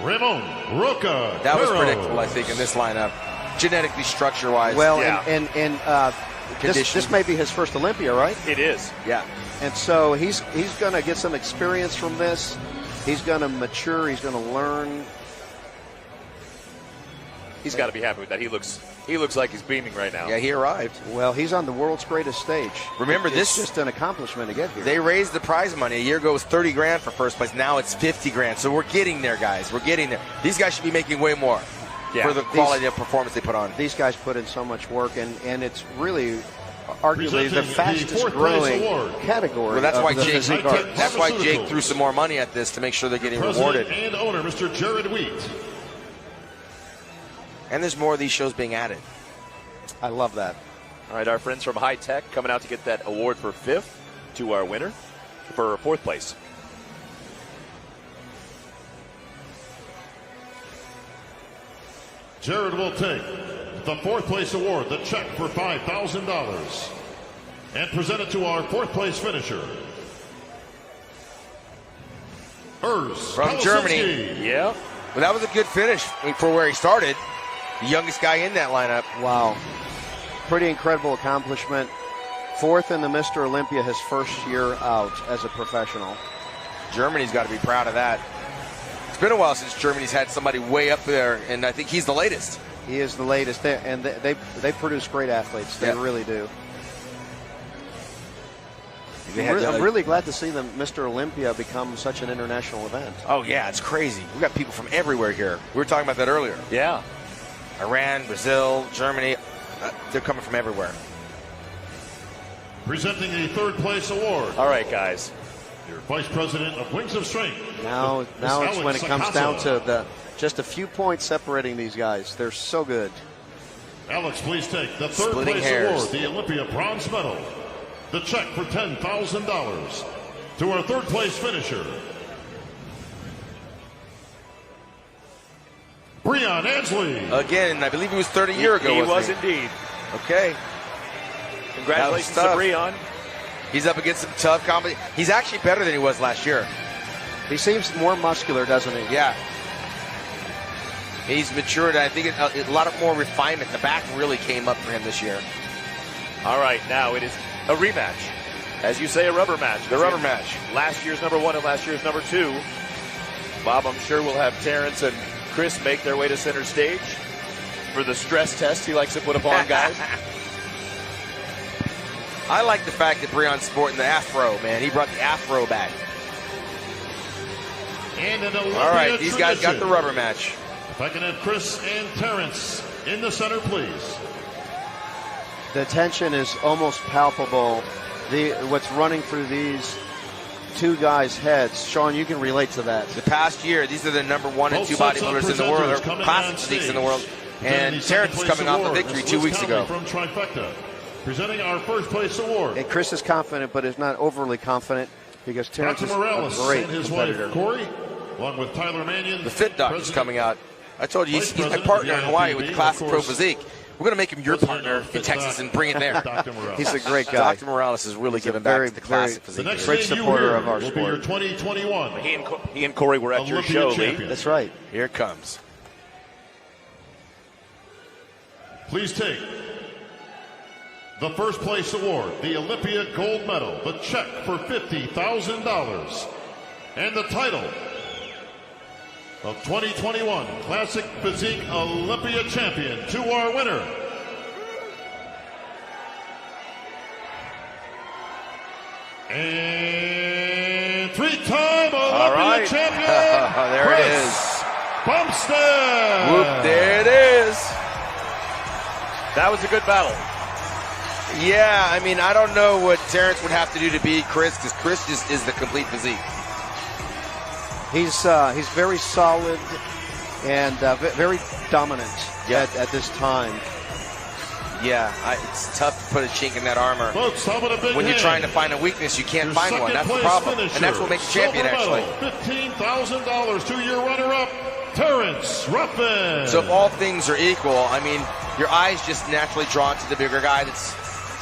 Ramon Roca. That was predictable, I think, in this lineup, genetically, structure-wise. Well, yeah. and this may be his first Olympia, right? It is. Yeah. And so he's going to get some experience from this. He's going to mature. He's going to learn. He's got to be happy with that. He looks like he's beaming right now. Yeah, he arrived. Well, he's on the world's greatest stage. Remember, it's just an accomplishment to get here. They raised the prize money. A year ago it was 30 grand for first place. Now it's 50 grand. So we're getting there, guys. We're getting there. These guys should be making way more for the quality of performance they put on. These guys put in so much work, and it's really arguably the fastest growing category. Well, that's why That's why Jake threw some more money at this to make sure they're getting rewarded. And owner, Mr. Jared Wheat. And there's more of these shows being added. I love that. All right, our friends from High Tech coming out to get that award for 5th to our winner for 4th place. Jared will take the 4th place award, the check for $5,000, and present it to our 4th place finisher, from Germany. Yeah. Well, that was a good finish for where he started. The youngest guy in that lineup. Wow. Pretty incredible accomplishment. 4th in the Mr. Olympia, his first year out as a professional. Germany's got to be proud of that. It's been a while since Germany's had somebody way up there, and I think he's the latest. He is the latest, and they produce great athletes. They really do. I'm really glad to see the Mr. Olympia become such an international event. Oh, yeah, it's crazy. We got people from everywhere here. We were talking about that earlier. Yeah. Iran, Brazil, Germany, they're coming from everywhere. Presenting the 3rd place award. All right, guys. Your Vice President of Wings of Strength. Now it's when it comes down to just a few points separating these guys. They're so good. Alex, please take the 3rd place award, the Olympia bronze medal. The check for $10,000 to our 3rd place finisher, Breon Ansley. Again, I believe he was 30 years ago. He was indeed. Okay. Congratulations to Breon. He's up against some tough competition. He's actually better than he was last year. He seems more muscular, doesn't he? Yeah. He's matured. I think a lot of more refinement. The back really came up for him this year. All right, now it is a rematch. As you say, a rubber match. The rubber match. Last year's number 1 and last year's number 2. Bob, I'm sure we'll have Terrence and Chris make their way to center stage for the stress test he likes to put upon guys. I like the fact that Breon's sporting the afro, man. He brought the afro back. And an all right, these guys got the rubber match. If I can have Chris and Terrence in the center, please. The tension is almost palpable. What's running through these two guys' heads. Sean, you can relate to that. The past year, these are the number 1 and 2 bodybuilders in the world, or classic physiques in the world. And Terrence is coming off a victory 2 weeks ago. From Trifecta, presenting our 1st place award. And Chris is confident, but is not overly confident because Terrence is a great and his competitor. Wife, Corey, along with Tyler Mannion. The Fit Doc is coming out. I told you, he's my partner in Hawaii with the Classic Pro Physique. We're going to make him your partner in Texas and bring him there. He's a great guy. Dr. Morales is really giving back to the Classic Physique. The next great supporter of our sport. sport. Your 2021. He and Corey were at your show, Lee. That's right. Here it comes. Please take the 1st place award, the Olympia gold medal, the check for $50,000, and the title of 2021 Classic Physique Olympia champion to our winner, and 3-time Olympia champion. There Chris it is. Bumstead. Whoop, there it is. That was a good battle. Yeah, I mean, I don't know what Terrence would have to do to beat Chris, because Chris just is the complete physique. He's very solid and very dominant at this time. Yeah, it's tough to put a chink in that armor. Folks, when you're trying to find a weakness, you can't find one. That's the problem. And that's what makes a champion, actually. $15,000 to your runner-up, Terrence Ruffin. So if all things are equal, I mean, your eyes just naturally drawn to the bigger guy that's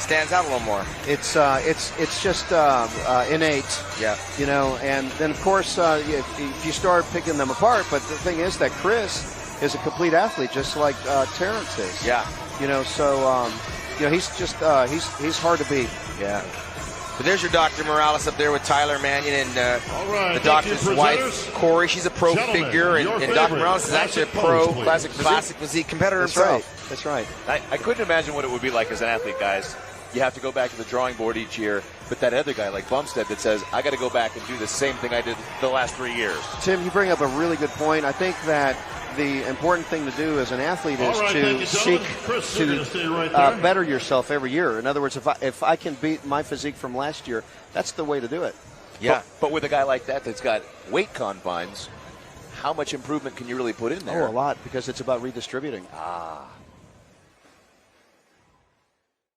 stands out a little more. It's just innate. Yeah. You know, and then of course if you start picking them apart, but the thing is that Chris is a complete athlete, just like Terrence is. Yeah. You know, so you know, he's just he's hard to beat. Yeah. But there's your Dr. Morales up there with Tyler Mannion and All right, the doctor's wife, Corey. She's a pro Gentlemen, figure, your and Dr. favorite Morales is actually a classic pro pose, please. classic physique competitor That's himself. right. That's right. I couldn't imagine what it would be like as an athlete, guys. You have to go back to the drawing board each year, but that other guy like Bumstead that says, I got to go back and do the same thing I did the last 3 years. Tim, you bring up a really good point. I think that the important thing to do as an athlete is to seek to better yourself every year. In other words, if I can beat my physique from last year, that's the way to do it. Yeah. But with a guy like that that's got weight confines, how much improvement can you really put in there? Oh, a lot, because it's about redistributing. Ah.